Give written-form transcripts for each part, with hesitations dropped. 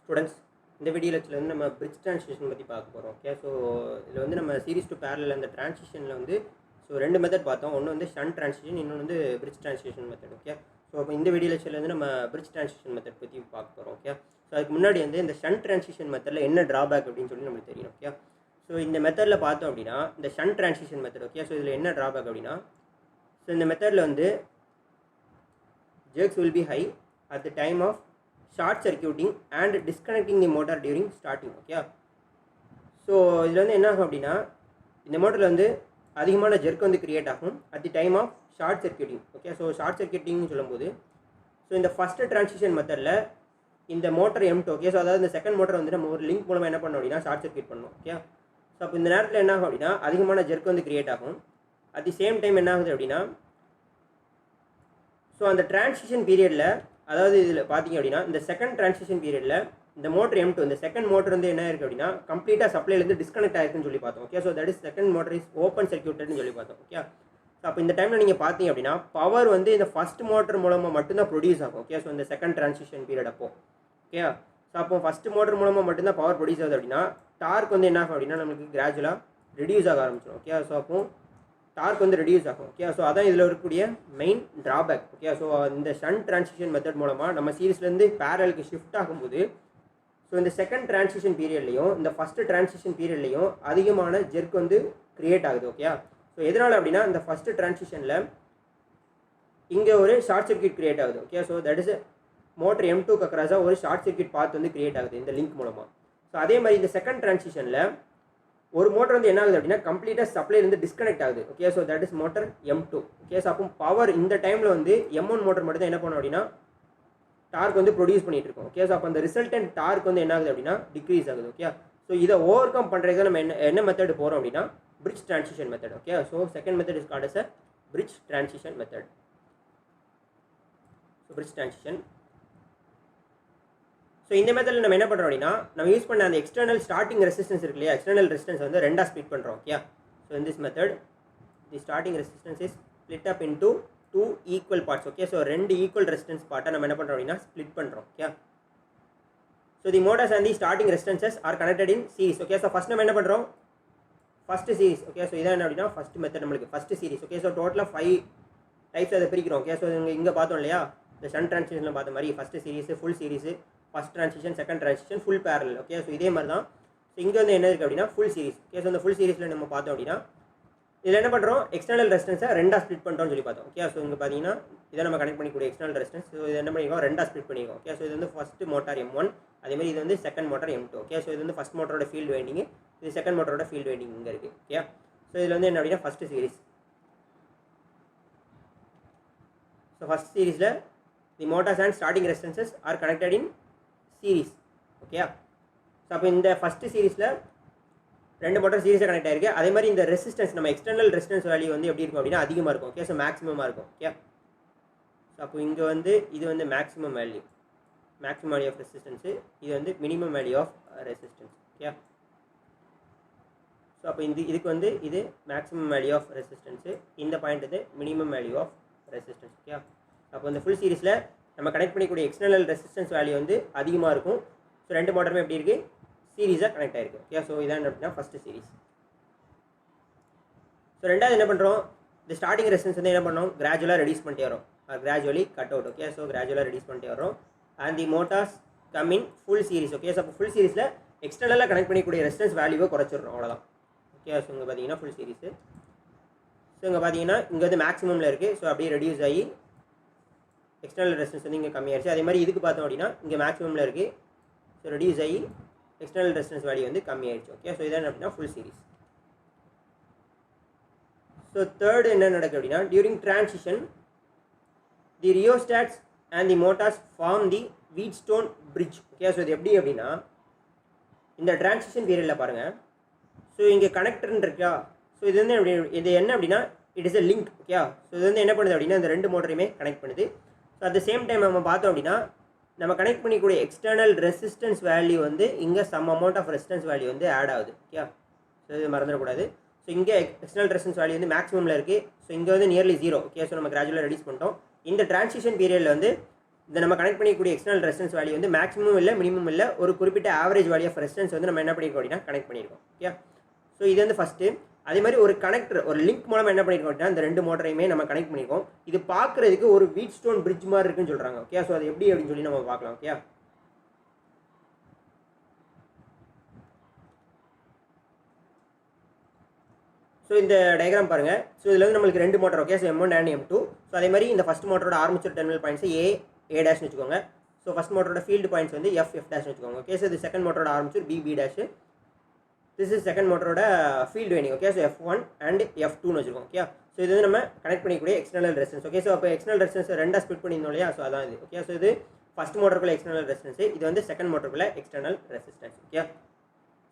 Students, இந்த video லெக்சரில் வந்து நம்ம பிரிட்ஜ் ட்ரான்சிஷன் பற்றி பார்க்க போகிறோம். ஓகே, ஸோ இதில் வந்து நம்ம சீரிஸ் டு பேரலல் அந்த ட்ரான்சிஷனில் வந்து ரெண்டு மெத்தட் பார்த்தோம். ஒன்று வந்து ஷண்ட் ட்ரான்சிஷன், இன்னொன்று வந்து bridge transition method. Okay, so இப்போ இந்த வீடியோ லெக்சரில் வந்து நம்ம பிரிட்ஜ் ட்ரான்சிஷன் மெத்தட் பற்றி பார்க்க போகிறோம். ஓகே, ஸோ அதுக்கு முன்னாடி வந்து இந்த ஷண்ட் ட்ரான்சிஷன் மெத்தடில் என்ன ட்ராபேக் அப்படின்னு சொல்லி நம்மளுக்கு தெரியும். ஓகே, ஸோ இந்த மெத்தடில் பார்த்தோம் அப்படின்னா இந்த shunt transition method. Okay, so இதில் என்ன ட்ராபேக் அப்படின்னா, ஸோ இந்த மெத்தடில் வந்து jerks will be high at the time of short circuiting and disconnecting the motor during starting. Okay, so இதில் வந்து என்ன ஆகும் அப்படின்னா, இந்த மோட்டரில் வந்து அதிகமான ஜெர்க் வந்து கிரியேட் ஆகும் at the time of short circuiting. Okay, so short சர்க்கியூட்டிங்னு சொல்லும்போது ஸோ இந்த ஃபஸ்ட்டு ட்ரான்சிஷன் மெத்தடில் இந்த மோட்டர் M2. ஓகே, ஸோ அதாவது இந்த செகண்ட் மோட்டர் வந்து நம்ம ஒரு லிங்க் மூலமாக என்ன பண்ணோம் அப்படின்னா ஷார்ட் சர்க்கியூட் பண்ணோம். ஓகே, ஸோ அப்போ இந்த நேரத்தில் என்ன ஆகும் அப்படின்னா அதிகமான ஜெர்க் வந்து கிரியேட் ஆகும். அட் தி சேம் டைம் என்ன ஆகுது அப்படின்னா, ஸோ அந்த ட்ரான்சிஷன் பீரியடில், அதாவது இதில் பார்த்தீங்க அப்படின்னா இந்த செகண்ட் ட்ரான்சிஷன் பீரியடில் இந்த மோட்டர் M2, இந்த செகண்ட் மோட்டர் வந்து என்ன இருக்குது அப்படின்னா கம்ப்ளீட்டாக சப்ளைலேருந்து டிஸ்கனெக்ட் ஆயிருக்குன்னு சொல்லி பார்த்தோம். Okay, so that is second motor is open சர்க்யூட்டட்னு சொல்லி பார்த்தோம். ஓகே, ஸோ அப்போ இந்த டைமில் நீங்கள் பார்த்தீங்க அப்படின்னா பவர் வந்து இந்த ஃபஸ்ட் மோட்டர் மூலமாக மட்டும்தான் ப்ரொடியூஸ் ஆகும். ஓகே, ஸோ இந்த செகண்ட் ட்ரான்சிஷன் பீரியட் அப்போ. ஓகே, ஸோ அப்போ ஃபஸ்ட் மோட்டர் மூலமாக மட்டும்தான் பவர் ப்ரொடியூஸ் ஆகுது அப்படின்னா டார்க் வந்து என்ன ஆகும் அப்படின்னா நமக்கு கிராஜுவலாக ரெடியூஸ் ஆக ஆரம்பிச்சிடும். ஓகே, ஸோ அப்போ டார்க் வந்து ரெடியூஸ் ஆகும். ஓகே, ஸோ அதான் இதில் இருக்கக்கூடிய மெயின் ட்ராபேக். ஓகே, ஸோ இந்த ஷண்ட் ட்ரான்சிஷன் மெத்தட் மூலமாக நம்ம சீரிஸ்லேருந்து பேரலுக்கு ஷிஃப்ட் ஆகும்போது ஸோ இந்த செகண்ட் ட்ரான்சிஷன் பீரியட்லையும் இந்த ஃபஸ்ட்டு ட்ரான்சிஷன் பீரியட்லையும் அதிகமான ஜெர்க் வந்து கிரியேட் ஆகுது. ஓகே, ஸோ எதனால் அப்படின்னா இந்த ஃபஸ்ட்டு ட்ரான்சிஷனில் இங்கே ஒரு ஷார்ட் சர்க்யூட் கிரியேட் ஆகுது. Okay, so that is motor M2 அக்ராஸாக ஒரு ஷார்ட் சர்க்யூட் பாத் வந்து கிரியேட் ஆகுது இந்த லிங்க் மூலமாக. ஸோ அதே மாதிரி இந்த செகண்ட் ட்ரான்சிஷனில் ஒரு மோட்டர் வந்து என்ன ஆகுது அப்படின்னா கம்ப்ளீட்டாக சப்ளைலேருந்து டிஸ்கனெக்ட் ஆகுது. Okay, so that is motor M2. Okay, so அப்போ பவர் இந்த டைமில் வந்து M1 மோட்டர் மட்டும் தான் என்ன பண்ணோம் அப்படின்னா டார்க் வந்து ப்ரொடியூஸ் பண்ணிட்டு இருக்கோம். ஓகே, ஸோ அப்போ அந்த ரிசல்டன்ட் டார்க் வந்து என்ன ஆகுது அப்படின்னா டிக்ரீஸ் ஆகுது. ஓகே, ஸோ இதை ஓவர் கம் பண்ணுறதுக்கு நம்ம என்ன மெத்தட் போகிறோம் அப்படின்னா bridge transition method. Okay, so second method is called as a bridge transition method. So bridge transition, so இந்த மெத்தடில் நம்ம என்ன பண்ணுறோம் அப்படின்னா நம்ம யூஸ் பண்ண அந்த எக்ஸ்டர்னல் ஸ்டார்டிங் ரெசிஸ்டன்ஸ் இருக்கு இல்லையா, எக்ஸ்டர்னல் ரெசிஸ்டன்ஸ் வந்து ரெண்டாக ஸ்ப்ளிட் பண்ணுறோம். Okay, so in this method the starting resistance is split up into 2 equal parts. Okay, so 2 equal resistance பார்ட்டை நம்ம என்ன பண்ணுறோம் அப்படின்னா ஸ்ப்ளிட் பண்ணுறோம். Okay, so the motors and the starting resistances are connected in series. Okay, so first நம்ம என்ன பண்ணுறோம் first series. Okay, so இதான் என்ன அப்படின்னா ஃபஸ்ட் மெத்தட் நம்மளுக்கு ஃபஸ்ட்டு சீரிஸ். ஓகே, ஸோ டோட்டலாக 5 டைப்ஸ் அதை பிரிக்கிறோம். ஓகே, ஸோ இங்கே பார்த்தோம் இல்லையா இந்த ஷண்ட் ட்ரான்சிஷனில் பார்த்த மாதிரி first series, full series, first transition, second transition, full parallel. Okay, so இதே மாதிரி தான். ஸோ இங்கே வந்து என்ன இருக்குது அப்படின்னா ஃபுல் சீரிஸ். ஓகே, ஸோ இந்த ஃபுல் சீரிஸில் நம்ம பார்த்தோம் அப்படின்னா இதில் என்ன பண்ணுறோம் எக்ஸ்டர்னல் ரெசிஸ்டன்ஸை ரெண்டாக ஸ்ப்ளிட் பண்ணுறோம்னு சொல்லி பார்த்தோம். ஓகே, ஸோ இங்கே பார்த்தீங்கன்னா இதை நம்ம கனெக்ட் பண்ணிக்கூடிய எக்ஸ்டர்னல் ரெசிஸ்டன்ஸ். ஸோ இது என்ன பண்ணிக்கோம் ரெண்டாக ஸ்ப்ளிட் பண்ணிக்கோம். ஓகே, ஸோ இது வந்து ஃபஸ்ட்டு மோட்டார் M1, அதேமாதிரி இது வந்து second motor M2. Okay, so இது வந்து ஃபஸ்ட் மோட்டரோட ஃபீல்டு வைண்டிங், இது செகண்ட் மோட்டரோட ஃபீல்டு வைண்டிங் இங்கே இருக்குது. ஓகே, ஸோ இதில் வந்து என்ன அப்படின்னா ஃபஸ்ட்டு சீரிஸ். ஸோ ஃபஸ்ட் சீரிஸில் the motors and starting resistances are connected in series. Okay, so அப்போ இந்த ஃபஸ்ட்டு சீரிஸில் ரெண்டு மோட்டர் சீரிஸாக கனெக்ட் ஆகிருக்கு. அதே மாதிரி இந்த ரெசிஸ்டன்ஸ் நம்ம எக்ஸ்டர்னல் ரெசிஸ்டன்ஸ் வேல்யூ வந்து எப்படி இருக்கும் அப்படின்னா அதிகமாக இருக்கும். ஓகே, ஸோ மேக்ஸிமமாக இருக்கும். ஓகே, ஸோ அப்போ இங்கே வந்து இது வந்து மேக்ஸிமம் வேல்யூ ஆஃப் ரெசிஸ்டன்ஸு, இது வந்து minimum value of resistance. Okay, so அப்போ இதுக்கு வந்து இது மேக்ஸிமம் வேல்யூ ஆஃப் ரெசிஸ்டன்ஸு, இந்த பாயிண்ட் இது minimum value of resistance. Okay, அப்போ இந்த ஃபுல் சீரிஸில் நம்ம கனெக்ட் பண்ணிக்கூடிய எக்ஸ்டர்னல் ரெசிஸ்டன்ஸ் வேல்யூ வந்து அதிகமாக இருக்கும். ஸோ ரெண்டு மோட்டருமே எப்படி இருக்குது சீரிஸாக கனெக்ட் ஆகிருக்கு. ஓகே, ஸோ இதான் என்ன அப்படின்னா ஃபஸ்ட்டு சீரிஸ். ஸோ ரெண்டாவது என்ன பண்ணுறோம், இந்த ஸ்டார்டிங் ரெசிஸ்டன்ஸ் வந்து என்ன பண்ணோம் கிராஜுவலாக ரெடியூஸ் பண்ணிட்டே வரோம், gradually cut out. Okay, so கிராஜுவலாக ரெடியூஸ் பண்ணிட்டே வரோம். And the motors come in full series. Okay, so அப்போ ஃபுல் சீரிஸில் எக்ஸ்டர்னலாக கனெக்ட் பண்ணிக்கூடிய ரெசிஸ்டன்ஸ் வேல்யூவை குறைச்சிடுறோம், அவ்வளோதான். ஓகே, ஸோ இங்கே பார்த்தீங்கன்னா ஃபுல் சீரிஸு. ஸோ இங்கே பார்த்தீங்கன்னா இங்கே வந்து மேக்ஸிமமில் இருக்குது. ஸோ அப்படியே ரெடியூஸ் ஆகி எக்ஸ்டர்னல் ரெசிஸ்டன்ஸ் வந்து இங்கே கம்மியாகிடுச்சு. அதே மாதிரி இதுக்கு பார்த்தோம் அப்படின்னா இங்கே மேக்ஸிமமில் இருக்குது. ஸோ ரெடியூஸ் ஆகி எக்ஸ்டர்னல் ரெசிஸ்டன்ஸ் வேல்யூ வந்து கம்மியாயிடுச்சு. ஓகே, ஸோ இதான் அப்படின்னா ஃபுல் சீரிஸ். ஸோ தேர்டு என்ன நடக்குது அப்படின்னா during transition the rheostats and the motors form the Wheatstone bridge. Okay, so இது எப்படி அப்படின்னா இந்த ட்ரான்சிஷன் பீரியடில் பாருங்கள், ஸோ இங்கே கனெக்டர்னு இருக்கா, ஸோ இது வந்து இது என்ன அப்படின்னா it is a link. Okay, so இது வந்து என்ன பண்ணுது அப்படின்னா இந்த ரெண்டு மோட்டரையுமே கனெக்ட் பண்ணுது. So at the same time நம்ம பார்த்தோம் அப்படின்னா நம்ம கனெக்ட் பண்ணிக்கூடிய எக்ஸ்டர்னல் ரெசிஸ்டன்ஸ் வேல்யூ வந்து இங்கே some amount of resistance value வந்து ஆட் ஆகுது. ஓகே, ஸோ இது மறந்துடக்கூடாது. ஸோ இங்கே எக்ஸ்டர்னல் ரெசிஸ்டன்ஸ் வேல்யூ வந்து மேக்ஸிமமில் இருக்குது. ஸோ இங்கே வந்து நியர்லி 0. ஓகே, ஸோ நம்ம கிராஜுவலாக ரெடியூஸ் பண்ணிட்டோம். இந்த ட்ரான்சிஷன் பீரியடில் வந்து இதை நம்ம கனெக்ட் பண்ணிக்கூடிய எக்ஸ்டர்னல் ரெசிஸ்டன்ஸ் வேல்யூ வந்து மேக்ஸிமம் இல்லை மினிமம் இல்லை, ஒரு குறிப்பிட்ட ஆவரேஜ் வேல்யூ ஆஃப் ரெசிஸ்டன்ஸ் வந்து நம்ம என்ன பண்ணியிருக்கோம் அப்படின்னா கனெக்ட் பண்ணியிருக்கோம். ஓகே, ஸோ இது வந்து ஃபஸ்ட்டு. அதே மாதிரி ஒரு கனெக்டர், ஒரு லிங்க் மூலமாக என்ன பண்ணியிருக்கோம் அப்படின்னா இந்த ரெண்டு மோட்டரையுமே நம்ம கனெக்ட் பண்ணியிருக்கோம். இது பார்க்குறதுக்கு ஒரு வீட் ஸ்டோன் பிரிட்ஜ் மாதிரி இருக்குன்னு சொல்கிறாங்க. ஓகே, ஸோ அது எப்படி அப்படின்னு சொல்லி நம்ம பார்க்கலாம். ஓகே, ஸோ இந்த டயக்ராம் பாருங்கள். ஸோ இதில் வந்து நம்மளுக்கு ரெண்டு motor. Okay, so M1 and M2. So அதே மாதிரி இந்த ஃபஸ்ட் மோட்டரோட ஆர்மேச்சர் டெர்மினல் பாயிண்ட்ஸ் A டேஷ்னு வச்சுக்கோங்க. ஸோ ஃபஸ்ட் மோட்டரோட ஃபீல்டு பாயிண்ட்ஸ் வந்து F டேஷ்னு வச்சுக்கோங்க. ஓகே, ஸோ இது செகண்ட் மோட்டரோட armature B dash. This is second மோட்டரோட field winding. Okay, so F1 and F2னு வச்சுக்கோங்க. ஓகே, ஸோ இது வந்து நம்ம கனெக்ட் பண்ணிக்கூடிய எக்ஸ்டர்னல் ரெசிஸ்டன்ஸ். ஓகே, ஸோ அப்போ எக்ஸ்டர்னல் ரெசிஸ்டன்ஸ் ரெண்டாக ஸ்பிட் பண்ணியிருந்தோம் இல்லையா, ஸோ அதான் இது. ஓகே, ஸோ இது ஃபஸ்ட் மோட்டருக்குள்ள எக்ஸ்டர்னல் ரெசிஸ்டன்ஸ், இது வந்து செகண்ட் மோட்டருக்குள்ள எக்ஸ்டர்னல் ரெசிஸ்டன்ஸ். ஓகே,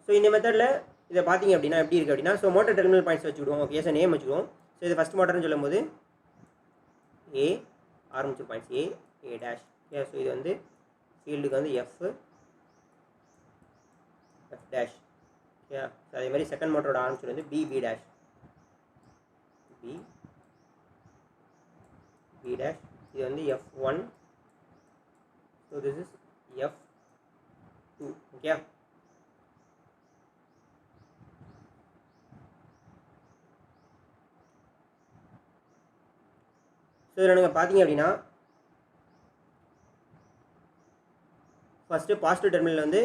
ஸோ இந்த மெத்தடில் இதை பார்த்தீங்க அப்படின்னா எப்படி இருக்குது அப்படின்னா, ஸோ மோட்டர் டெர்மினல் பாயிண்ட்ஸ் வச்சுக்கிடுவோம். ஓகே, ஸோ நேம் வச்சுக்குவோம். ஸோ இது ஃபஸ்ட் மோட்டர்னு சொல்லும்போது A armature points A dash. Okay, so இது வந்து ஃபீல்டுக்கு வந்து F டேஷ். ஓகே, ஸோ அதே மாதிரி செகண்ட் மோட்டரோட ஆர்மேச்சர் வந்து B டேஷ். B dash. இது வந்து F1. So this is F2. Okay, so இதில் நீங்கள் பார்த்தீங்க அப்படின்னா ஃபஸ்ட்டு பாசிட்டிவ் டெர்மினல் வந்து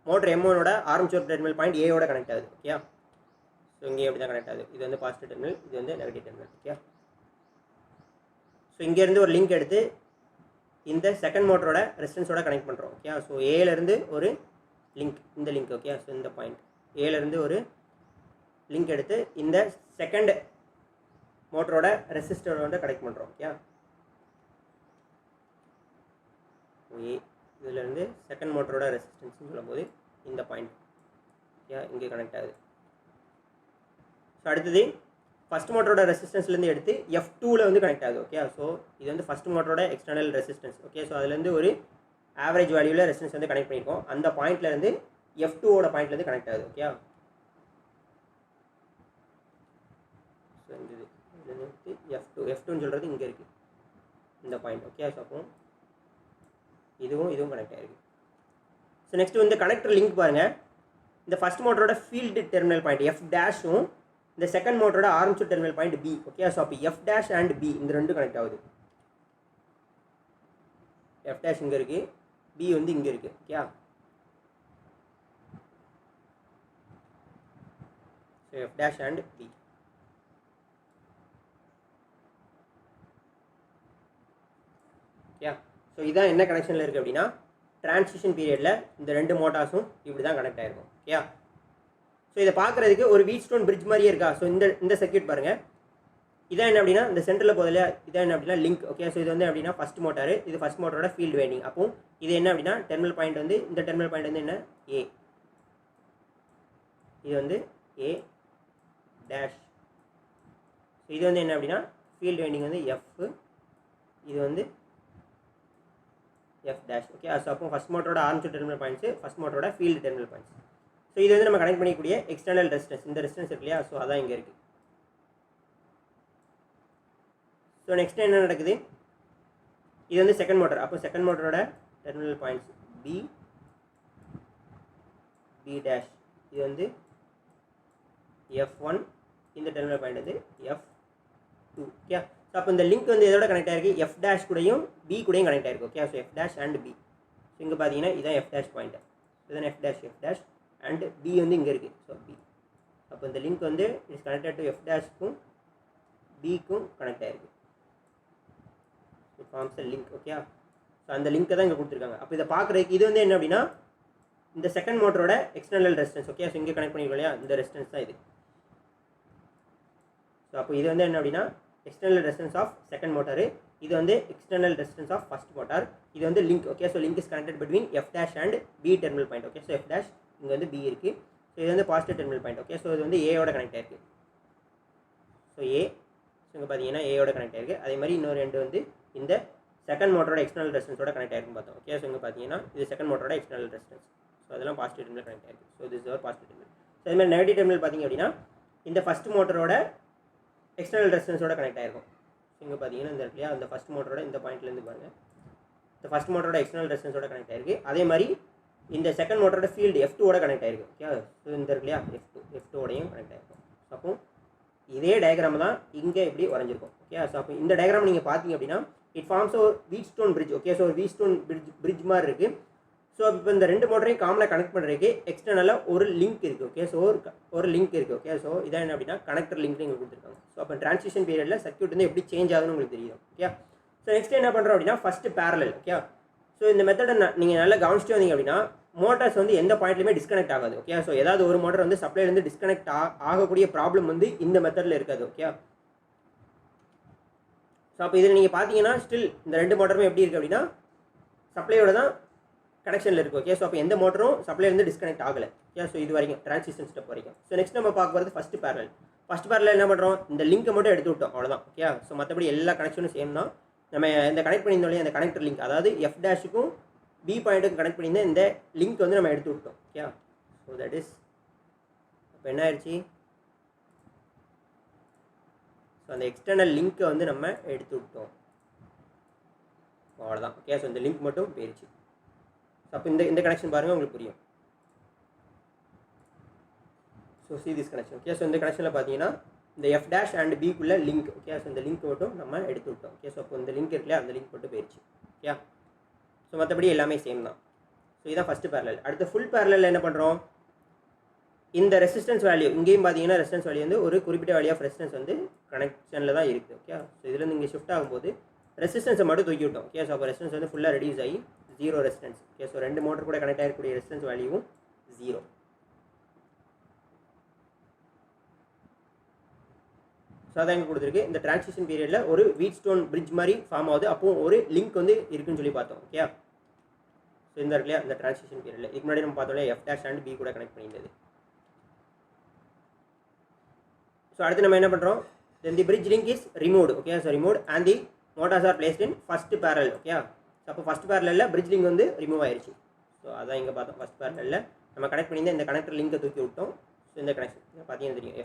மோட்டர் M1ஓட ஆர்மேச்சர் டெர்மினல் பாயிண்ட் Aயோட கனெக்ட் ஆகுது. ஓகே, ஸோ இங்கே எப்படி தான் கனெக்ட் ஆகுது. இது வந்து பாசிட்டிவ் டெர்மினல், இது வந்து நெகட்டிவ் டெர்மினல். ஓகே, ஸோ இங்கேருந்து ஒரு லிங்க் எடுத்து இந்த செகண்ட் மோட்டரோட ரெசிஸ்டன்ஸோட கனெக்ட் பண்ணுறோம். ஓகே, ஸோ ஏலேருந்து ஒரு லிங்க், இந்த லிங்க். ஓகே, ஸோ இந்த பாயிண்ட் ஏலேருந்து ஒரு லிங்க் எடுத்து இந்த செகண்ட் மோட்டரோட ரெசிஸ்டரோட கனெக்ட் பண்ணுறோம். ஓகே, இதிலேருந்து செகண்ட் மோட்டரோட ரெசிஸ்டன்ஸ்னு சொல்லும்போது இந்த பாயிண்ட். ஓகே, இங்கே கனெக்ட் ஆகுது. ஸோ அடுத்தது ஃபஸ்ட் மோட்டரோட ரெசிஸ்டன்ஸ்லேருந்து எடுத்து F2வில் வந்து கனெக்ட் ஆகுது. ஓகே, ஸோ இது வந்து ஃபஸ்ட் மோட்டரோட எக்ஸ்டர்னல் ரெசிஸ்டன்ஸ். ஓகே, ஸோ அதுலேருந்து ஒரு ஆவரேஜ் வேல்யூவில் ரெசிஸ்டன்ஸ் வந்து கனெக்ட் பண்ணியிருக்கோம். அந்த பாயிண்ட்லேருந்து F2ஓட பாயிண்ட்லேருந்து கனெக்ட் ஆகுது. ஓகே, ஸோ இந்த F2ன்னு சொல்கிறது இங்கே இருக்குது, இந்த பாயிண்ட். ஓகே, ஸோ அப்போ இதுவும் கனெக்ட் ஆகிருக்கு. ஸோ நெக்ஸ்ட் வந்து கனெக்டர் லிங்க் பாருங்கள். இந்த ஃபஸ்ட் மோட்டரோட ஃபீல்டு டெர்மினல் பாயிண்ட் F டேஷும் இந்த செகண்ட் மோட்டரோட armature terminal point B. Okay, so அப்போ F டேஷ் அண்ட் B இந்த ரெண்டும் கனெக்ட் ஆகுது. F டேஷ் இங்கே இருக்குது, B வந்து இங்கே இருக்குது. Okay, so F dash and B. Okay, so இதான் என்ன கனெக்ஷனில் இருக்குது அப்படின்னா டிரான்சிஷன் பீரியடில் இந்த ரெண்டு மோட்டார்ஸும் இப்படி தான் கனெக்ட் ஆகிருக்கும். ஓகே, ஸோ இதை பார்க்குறதுக்கு ஒரு வீட் ஸ்டோன் பிரிட்ஜ் மாதிரியே இருக்கா. ஸோ இந்த சர்க்யூட் பாருங்கள். இதான் என்ன அப்படின்னா இந்த சென்டரில் போதில் இதான் என்ன அப்படின்னா லிங்க். ஓகே, ஸோ இது வந்து அப்படின்னா ஃபஸ்ட் மோட்டார், இது ஃபஸ்ட் மோட்டரோட ஃபீல்டு வைண்டிங். அப்போ இது என்ன அப்படின்னா டெர்மினல் பாயிண்ட் வந்து இந்த டெர்மினல் பாயிண்ட் வந்து என்ன A, இது வந்து A டேஷ். ஸோ இது வந்து என்ன அப்படின்னா ஃபீல்டு வைண்டிங் வந்து F, இது வந்து F டேஷ். ஓகே, ஸோ அப்போ ஃபஸ்ட் மோட்டரோட ஆர்மேச்சர் டெர்மினல் பாயிண்ட்ஸு, ஃபஸ்ட் மோட்டரோட ஃபீல்டு டெர்மினல் பாயிண்ட்ஸ். ஸோ இது வந்து நம்ம கனெக்ட் பண்ணிக்கூடிய எக்ஸ்டர்னல் ரெசிஸ்டன்ஸ், இந்த ரெசிஸ்டன்ஸ் இருக்கு இல்லையா, ஸோ அதான் இங்கே இருக்குது. ஸோ நெக்ஸ்ட் என்ன நடக்குது, இது வந்து செகண்ட் மோட்டர். அப்போ செகண்ட் மோட்டரோட டெர்மினல் பாயிண்ட்ஸ் B டேஷ், இது வந்து F1, இந்த டெர்மினல் பாயிண்ட் வந்து F2. ஓகே, ஸோ அப்போ இந்த லிங்க் வந்து எதோட கனெக்ட் ஆகிருக்கு, F டேஷ் கூடயும் B கூடயும் கனெக்ட் ஆகிருக்கு. Okay, so F dash and B. So இங்கே பார்த்தீங்கன்னா இதான் F டேஷ் பாயிண்ட், இதுதான் F டேஷ் அண்ட் B வந்து இங்கே இருக்குது. ஸோ B, அப்போ இந்த லிங்க் வந்து இட்ஸ் கனெக்டட் டு F டேஷ்க்கும் Bக்கும் கனெக்ட் ஆகிருக்கு. Forms link. ஓகே, ஸோ அந்த லிங்க்கை தான் இங்கே கொடுத்துருக்காங்க. அப்போ இதை பார்க்குறதுக்கு இது வந்து என்ன அப்படின்னா இந்த செகண்ட் மோட்டரோட எக்ஸ்டர்னல் ரெசிஸ்டன்ஸ். ஓகே, ஸோ இங்கே கனெக்ட் பண்ணிருக்கோம் இல்லையா, இந்த ரெசிஸ்டன்ஸ் தான் இது. ஸோ அப்போ இது வந்து என்ன அப்படின்னா external resistance of second motor, இது வந்து external resistance of first motor, இது வந்து link. Okay, so link is connected between F dash and B terminal point. Okay, so F dash இங்கே வந்து B இருக்குது. ஸோ இது வந்து positive terminal point. Okay, so இது வந்து Aயோட கனெக்ட் ஆகிருக்கு. ஸோ A, ஸோ இங்கே பார்த்தீங்கன்னா Aயோட கனெக்ட் ஆகிருக்கு. அதே மாதிரி இன்னொரு ரெண்டு வந்து இந்த செகண்ட் மோட்டரோட எக்ஸ்டர்னல் ரெசிஸ்டன்ஸோட கனெக்ட் ஆகிருக்குன்னு பார்த்தோம். ஓகே, ஸோ இங்கே பார்த்தீங்கன்னா இது செகண்ட் மோட்டரோட எக்ஸ்டர்னல் ரெசிஸ்டன்ஸ். ஸோ அதெல்லாம் பாசிட்டிவ் டெர்மினல் கனெக்ட் ஆகிருக்கு. So this is positive terminal. So அதே மாதிரி நெகட்டிவ் டெர்மினல் பார்த்தீங்க அப்படின்னா இந்த ஃபஸ்ட் மோட்டரோட எக்ஸ்டர்னல் ரெசிஸ்டன்ஸோட கனெக்ட் ஆகிருக்கும். ஸோ இங்கே பார்த்தீங்கன்னா இந்த இடத்துல அந்த ஃபஸ்ட் மோட்டரோட இந்த பாயிண்ட்லேருந்து பாருங்கள், இந்த ஃபஸ்ட் மோட்டரோட எக்ஸ்டர்னல் ரெசிஸ்டன்ஸோட கனெக்ட் ஆயிருக்கு. அதே மாதிரி இந்த செகண்ட் மோட்டரோட ஃபீல்டு F2ஓட கனெக்ட் ஆயிருக்கு. ஓகே, ஸோ இந்த இருக்கு இல்லையா, F2ஓடையும் கனெக்ட் ஆயிருக்கும். ஸோ அப்போ இதே டயக்ராம் தான் இங்கே இப்படி வரைஞ்சிருக்கும். ஓகே, ஸோ அப்போ இந்த டயக்ராம் நீங்கள் பார்த்தீங்க அப்படின்னா இட் ஃபார்ம்ஸ் ஒரு வீட்ஸ்டோன் பிரிட்ஜ். ஓகே, ஸோ ஒரு வீட்ஸ்டோன் பிரிட்ஜ் மாதிரி இருக்குது. ஸோ இப்போ இந்த ரெண்டு மோட்டரையும் காமனாக கனெக்ட் பண்ணுறதுக்கு எக்ஸ்டர்னலாக ஒரு லிங்க் இருக்குது. ஓகே, ஸோ ஒரு லிங்க் இருக்குது. ஓகே, ஸோ இதான் என்ன அப்படின்னா கனெக்டர் லிங்க் இங்கே கொடுத்துருக்காங்க. ஸோ அப்போ ட்ரான்சிஷன் பீரியடில் சர்க்யூட் வந்து எப்படி சேஞ்ச் ஆகுதுன்னு உங்களுக்கு தெரியும். ஓகே, ஸோ நெக்ஸ்ட் என்ன பண்ணுறோம் அப்படின்னா ஃபஸ்ட்டு பேரலல். ஓகே, ஸோ இந்த மெத்தடை நீங்கள் நல்லா கவனிச்சுட்டு வந்தீங்க அப்படின்னா மோட்டார்ஸ் வந்து எந்த பாயிண்ட்லையுமே டிஸ்கனெக்ட் ஆகாது. ஓகே, ஸோ ஏதாவது ஒரு மோட்டர் வந்து சப்ளைலேருந்து டிஸ்கனெக்ட் ஆகக்கூடிய ப்ராப்ளம் வந்து இந்த மெத்தடில் இருக்காது. ஓகே, ஸோ அப்போ இதில் நீங்கள் பார்த்தீங்கன்னா ஸ்டில் இந்த ரெண்டு மோட்டருமே எப்படி இருக்குது அப்படின்னா சப்ளையோட தான் கனெக்ஷனில் இருக்குது. ஓகே, ஸோ அப்போ எந்த மோட்டரும் சப்ளைலேருந்து டிஸ்கனெக்ட் ஆகலை. ஓகே, ஸோ இது வரைக்கும் ட்ரான்சிஷன் ஸ்டெப் வரைக்கும். ஸோ நெக்ஸ்ட் நம்ம பார்க்க போகிறது ஃபஸ்ட்டு பேரலல். ஃபஸ்ட் பேரலல் என்ன பண்ணுறோம், இந்த லிங்கை மட்டும் எடுத்து விட்டோம், அவ்வளோதான். ஓகே, ஸோ மற்றபடி எல்லா கனெக்ஷனும் சேம் தான். நம்ம இந்த கனெக்ட் பண்ணியிருந்தோம் அந்த கனெக்டர் லிங்க், அதாவது F' B பாயிண்ட்டுக்கும் கனெக்ட் பண்ணியிருந்தேன் இந்த லிங்க் வந்து நம்ம எடுத்து விட்டோம். ஓகே, ஸோ தட் இஸ் இப்போ என்ன ஆயிடுச்சு, ஸோ அந்த எக்ஸ்டர்னல் லிங்க்கை வந்து நம்ம எடுத்து விட்டோம், அவ்வளோதான். ஓகே, ஸோ இந்த லிங்க் மட்டும் போயிடுச்சு. ஸோ அப்போ இந்த கனெக்ஷன் பாருங்கள் உங்களுக்கு புரியும். So see this connection. Okay, so இந்த கனெக்ஷனில் பார்த்தீங்கன்னா இந்த F' அண்ட் Bக்குள்ள லிங்க். ஓகே, ஸோ இந்த லிங்க் மட்டும் நம்ம எடுத்து விட்டோம். ஓகே, ஸோ அப்போ இந்த லிங்க் இருக்குல்லையா அந்த லிங்க் மட்டும் போயிடுச்சு. ஓகே, ஸோ மற்றபடி எல்லாமே சேம் தான். ஸோ இதுதான் ஃபஸ்ட்டு பேரலல். அடுத்து ஃபுல் பேரலல் என்ன பண்ணுறோம், இந்த ரெசிஸ்டன்ஸ் வேல்யூ இங்கேயும் பார்த்தீங்கன்னா ரெசிஸ்டன்ஸ் வேல்யூ வந்து ஒரு குறிப்பிட்ட வேல்யூ ஆஃப் ரெசிஸ்டன்ஸ் வந்து கனெக்ஷனில் தான் இருக்குது. ஓகே, ஸோ இதுலேருந்து இங்கே ஷிஃப்ட் ஆகும்போது ரெசிஸ்டன்ஸை மட்டும் தூக்கி விட்டோம். ஓகே, ஸோ அப்போ ரெசிஸ்டன்ஸ் வந்து ஃபுல்லாக ரெடியூஸ் ஆகி 0 ரெசிஸ்டன்ஸ். ஓகே, ஸோ ரெண்டு மோட்டர் கூட கனெக்ட் ஆகக்கூடிய ரெசிஸ்டன்ஸ் வேல்யூவும் 0. ஸோ அதான் எங்கே கொடுத்துருக்கு, இந்த ட்ரான்சிஷன் பீரியடில் ஒரு வீட்ஸ்டோன் பிரிட்ஜ் மாதிரி ஃபார்ம் ஆகுது. அப்போது ஒரு லிங்க் வந்து இருக்குன்னு சொல்லி பார்த்தோம். ஓகே, ஸோ இந்த இருக்குல்லையா இந்த ட்ரான்சிஷன் பீரியடில் இதுக்கு முன்னாடி நம்ம பார்த்தோம்ல F' அண்ட் B கூட கனெக்ட் பண்ணியிருந்தது. ஸோ அடுத்து நம்ம என்ன பண்ணுறோம், then the bridge link is removed. Okay, so removed and the motors are placed in first parallel. Okay, so அப்போ ஃபஸ்ட் பேரலில் பிரிட்ஜ் லிங்க் வந்து ரிமூவ் ஆயிடுச்சு. ஸோ அதான் இங்கே பார்த்தோம் ஃபஸ்ட் பேரலில் நம்ம கனெக்ட் பண்ணியிருந்த இந்த கனெக்டர் லிங்கை தூக்கி விட்டோம். ஸோ இந்த கனெக்ஷன் பார்த்தீங்கன்னா தெரியும்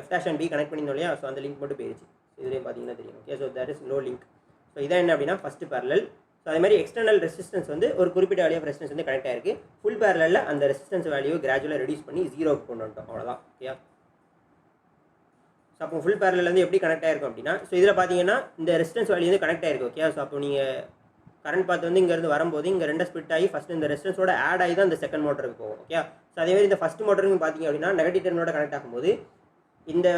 F' அண்ட் B கனெக்ட் பண்ணியிருந்தோம் இல்லையா, ஸோ அந்த லிங்க் மட்டும் போயிடுச்சு. இதுலேயும் பார்த்தீங்கன்னா தெரியும். Okay, so that is no link. So இதான் என்ன அப்படின்னா ஃபஸ்ட்டு பேரலல். ஸோ அதே மாதிரி எக்ஸ்டர்னல் ரெசிஸ்டன்ஸ் வந்து ஒரு குறிப்பிட்ட வேல்யூ ஆஃப் ரெசிஸ்டன்ஸ் வந்து கனெக்ட் ஆயிருக்கு. ஃபுல் பேரலில் அந்த ரெசிஸ்டன்ஸ் வேல்யூ கிராஜுவலாக ரெடியூஸ் பண்ணி 0க்கு கொண்டு வந்துட்டோம், அவ்வளோதான். ஓகே, ஸோ அப்போ ஃபுல் பேரலில் வந்து எப்படி கனெக்ட் ஆயிருக்கும் அப்படின்னா ஸோ இதில் பார்த்தீங்கன்னா இந்த ரெசிஸ்டன்ஸ் வேல்யூ வந்து கனெக்ட் ஆயிருக்கு. ஓகே, ஸோ அப்போ நீங்கள் கரண்ட் பார்த்து வந்து இங்கேருந்து வரும்போது இங்கே ரெண்டு ஸ்பிட் ஆகி ஃபஸ்ட்டு இந்த ரெசிஸ்டன்ஸோட ஆட் ஆகி தான் இந்த செகண்ட் மோட்டருக்கு போகும். ஓகே, ஸோ அதேமாதிரி இந்த ஃபஸ்ட் மோட்டருக்கு பார்த்தீங்க அப்படின்னா நெகட்டிவ் டெர்மினோட கனெக்ட் ஆகும்போது இந்த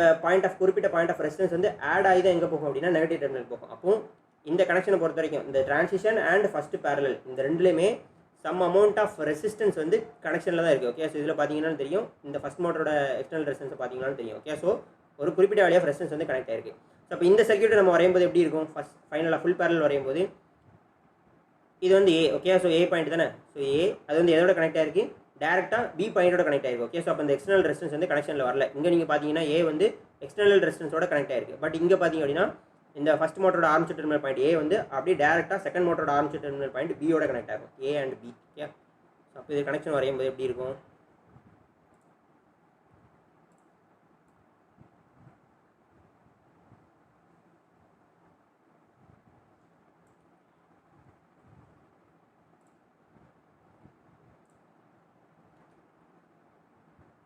குறிப்பிட்ட பாயிண்ட் ஆஃப் ரெசிஸ்டன்ஸ் வந்து ஆட் ஆகி தான் எங்கே போகும் அப்படின்னா நெகட்டிவ் டெர்மினல் போகும். அப்போ இந்த கனெக்ஷனை பொறுத்த வரைக்கும் இந்த ட்ரான்சிஷன் அண்ட் ஃபஸ்ட் பேரலல் இந்த ரெண்டுலேயுமே சம் அமௌண்ட் ஆஃப் ரெசிஸ்டன்ஸ் வந்து கனெக்ஷனில் தான் இருக்குது. ஓகே, ஸோ இதில் பார்த்தீங்கன்னா தெரியும் இந்த ஃபஸ்ட் மோட்டரோட எக்ஸ்டர்னல் ரெசிஸ்டன்ஸ் பார்த்தீங்கன்னா தெரியும். ஓகே, ஸோ ஒரு குறிப்பிட்ட வேல்யூ ஆஃப் ரெசிஸ்டன்ஸ் வந்து கனெக்ட் ஆயிருக்கு. ஸோ அப்போ இந்த சர்க்யூட்டை நம்ம வரையும்போது எப்படி இருக்கும், ஃபைனலாக ஃபுல் பேரலல் வரையும்போது இது வந்து A. Okay, so A point தானே, ஸோ A அது வந்து எதோட கனெக்ட் ஆயிருக்கு, டேரெக்டாக B பாயிண்டோட கனெக்ட் ஆயிருக்கு. ஓகே, ஸோ அப்போ இந்த எக்ஸ்டர்னல் ரெசிஸ்டன்ஸ் வந்து கனெக்ஷனில் வரல. இங்கே நீங்கள் பார்த்தீங்கன்னா A வந்து எக்ஸ்டர்னல் ரெசிஸ்டன்ஸோட கனெக்ட் ஆயிருக்கு. பட் இங்கே பார்த்தீங்க அப்படின்னா இந்த ஃபஸ்ட் மோட்டரோட ஆர்மேச்சர் டெர்மினல் பாயிண்ட் A வந்து அப்படியே டேரெக்டாக செகண்ட் மோட்டரோட ஆர்மேச்சர் டெர்மினல் பாயிண்ட் B யோட கனெக்ட் ஆகும், A and B. Okay, so அப்போ இது கனெக்ஷன் வரையும்போது எப்படி இருக்கும்,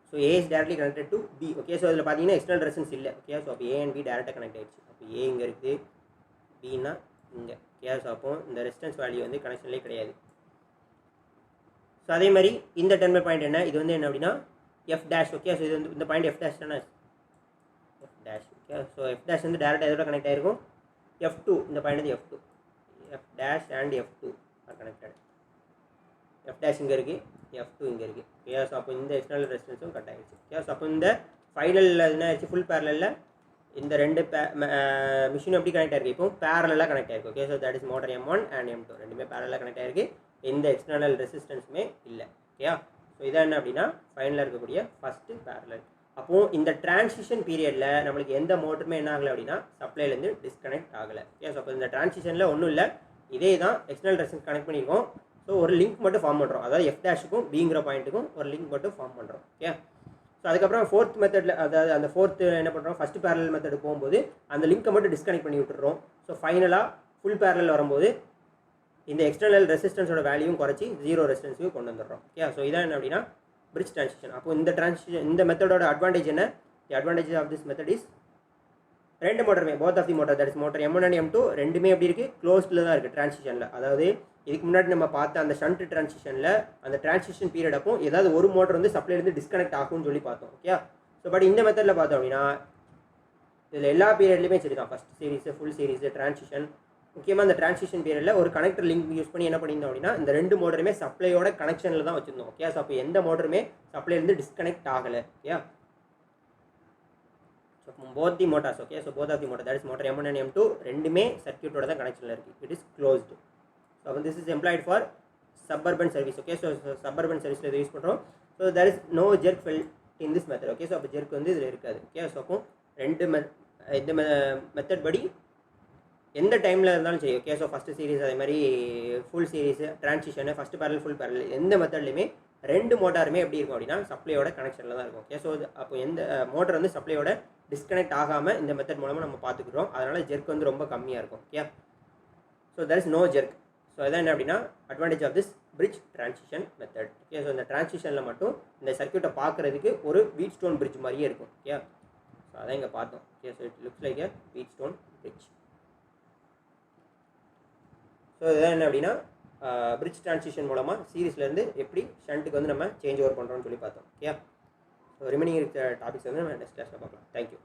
so A is directly connected to B. Okay, so இதில் பார்த்தீங்கன்னா எக்ஸ்டர்னல் ரெசிஸ்டன்ஸ் இல்லை. ஓகே, ஸோ அப்போ A and B டேரெக்டாக கனெக்ட் ஆகிடுச்சு. அப்போ A இங்கே இருக்குது, Bனா இங்கே. ஓகே, ஸோ அப்போ இந்த ரெசிஸ்டன்ஸ் வேல்யூ வந்து கனெக்ஷன்லேயே கிடையாது. ஸோ அதே மாதிரி இந்த டெர்மினல் பாயிண்ட் என்ன, இது வந்து என்ன அப்படின்னா F'. ஓகே, ஸோ இது வந்து இந்த பாயிண்ட் F' தானே, F'. ஓகே, ஸோ F' வந்து டேரெக்டாக எதோட கனெக்ட் ஆகிருக்கும், F2. இந்த பாயிண்ட் வந்து F2, F' and F2 R connected. F' இங்கே இருக்குது, F2 இங்கே இருக்குது. ஓகே, ஸோ அப்போ இந்த எக்ஸ்டர்னல் ரெசிஸ்டன்ஸும் கட் ஆகிடுச்சு. ஓகே, ஸோ அப்போ இந்த ஃபைனலில் என்ன ஆயிடுச்சு, ஃபுல் பேரலில் இந்த ரெண்டு மிஷின் எப்படி கனெக்ட் ஆயிருக்கு, இப்போ பேரலாக கனெக்ட் ஆயிருக்கு. Okay, so that is motor M1 and M2 ரெண்டுமே பேரலாக கனெக்ட் ஆயிருக்கு, எந்த எக்ஸ்டர்னல் ரெசிஸ்டன்ஸுமே இல்லை. ஓகே, ஸோ இதான் என்ன அப்படின்னா ஃபைனலாக இருக்கக்கூடிய ஃபஸ்ட்டு பேரலல். அப்போது இந்த டிரான்சிஷன் பீரியடில் நம்மளுக்கு எந்த மோட்டருமே என்ன ஆகலை அப்படின்னா சப்ளைலேருந்து டிஸ்கனெக்ட் ஆகலை. ஓகே, ஸோ அப்போ இந்த டிரான்சிஷனில் ஒன்றும் இல்லை, இதே தான் எக்ஸ்டர்னல் ரெசிஸ்டன்ஸ் கனெக்ட் பண்ணியிருக்கோம். ஸோ ஒரு லிங்க் மட்டும் ஃபார்ம் பண்ணுறோம், அதாவது F'-க்கும் Bங்கிற பாயிண்ட்டுக்கும் ஒரு லிங்க் மட்டும் ஃபார்ம் பண்ணுறோம். ஓகே, ஸோ அதுக்கப்புறம் ஃபோர்த் மெத்தடில், அதாவது அந்த ஃபோர்த்து என்ன பண்ணுறோம், ஃபஸ்ட் பேரலல் மெத்தடு போகும்போது அந்த லிங்க்கை மட்டும் டிஸ்கனெக்ட் பண்ணி விட்டுறோம். ஸோ ஃபைனலாக ஃபுல் பேரலல் வரும்போது இந்த எக்ஸ்டர்னல் ரெசிஸ்டன்ஸோட வேல்யூவும் குறைச்சி ஜீரோ ரெசிஸ்டன்ஸுக்கு கொண்டு வந்துடுறோம். ஓகே, ஸோ இதான் என்ன அப்படின்னா பிரிட்ஜ் ட்ரான்சிஷன். அப்போ இந்த ட்ரான்சிஷன் இந்த மெத்தடோட அட்வான்டேஜ் என்ன? The advantage of this method is ரெண்டு மோட்டருமே both of the motor that is motor M1 and M2 ரெண்டுமே எப்படி இருக்குது? க்ளோஸ்டில் தான் இருக்குது ட்ரான்சிஷனில். அதாவது இதுக்கு முன்னாடி நம்ம பார்த்த அந்த ஷண்ட் ட்ரான்சிஷனில் அந்த ட்ரான்சிஷன் பீரியட் அப்போ ஏதாவது ஒரு மோட்டர் வந்து சப்ளைலேருந்து டிஸ்கனெக்ட் ஆகும்னு சொல்லி பார்த்தோம். ஓகே, ஸோ பட் இந்த மெத்தடில் பார்த்தோம் அப்படின்னா இதில் எல்லா பீரியட்லையுமே சரி தான், first series, full series, transition. முக்கியமாக அந்த ட்ரான்சிஷன் பீரியடில் ஒரு கனெக்டர் லிங்க் யூஸ் பண்ணி என்ன பண்ணியிருந்தோம் அப்படின்னா இந்த ரெண்டு மோட்டருமே சப்ளையோட கனெக்ஷனில் தான் வச்சுருந்தோம். ஓகே, ஸோ அப்போ எந்த மோட்டருமே சப்ளைலேருந்து டிஸ்கனெக்ட் ஆகலை. Okay, so both the motors. Okay, so both of the motor that is motor M1 and M2 ரெண்டுமே சர்க்யூட்டோட தான் கனெக்ஷனில் இருக்குது. It is closed. ஸோ அப்போ this is employed for suburban service. Okay, so suburban சர்வீஸில் இதை use பண்ணுறோம். So there is no jerk felt in this method. Okay, so அப்போ ஜெர்க் வந்து இதில் இருக்காது. ஓகே, ஸோ அப்போ இந்த மெத்தட் படி எந்த டைமில் இருந்தாலும் சரி. ஓகே, ஸோ ஃபஸ்ட்டு சீரிஸ் அதே மாதிரி full series, transition, first parallel, full parallel, எந்த மெத்தட்லையுமே ரெண்டு மோட்டாருமே எப்படி இருக்கும் அப்படின்னா சப்ளையோட கனெக்ஷனில் தான் இருக்கும். ஓகே, ஸோ அப்போ எந்த மோட்டர் வந்து சப்ளையோட டிஸ்கனெக்ட் ஆகாமல் இந்த மெத்தட் மூலமாக நம்ம பார்த்துக்கிறோம். அதனால் ஜெர்க் வந்து ரொம்ப கம்மியாக இருக்கும். Okay, so there is no jerk. So அதான் என்ன அப்படின்னா advantage of this bridge transition method. Okay, so இந்த ட்ரான்சிஷனில் மட்டும் இந்த சர்க்யூட்டை பார்க்குறதுக்கு ஒரு வீட் ஸ்டோன் பிரிட்ஜ் மாதிரியே இருக்கும். ஓகே, ஸோ அதான் இங்கே பார்த்தோம். Okay, so it looks like a வீட் ஸ்டோன் பிரிட்ஜ். ஸோ இதுதான் என்ன அப்படின்னா பிரிட்ஜ் ட்ரான்சிஷன் மூலமாக சீரிஸ்லேருந்து எப்படி ஷண்ட்டுக்கு வந்து நம்ம சேஞ்ச் ஓவர் பண்ணுறோம்னு சொல்லி பார்த்தோம். ஓகே, ஸோ ரிமைனிங் இருக்க டாபிக்ஸ் வந்து நம்ம நெக்ஸ்ட் கிளாஸில் பார்க்கலாம். தேங்க்யூ.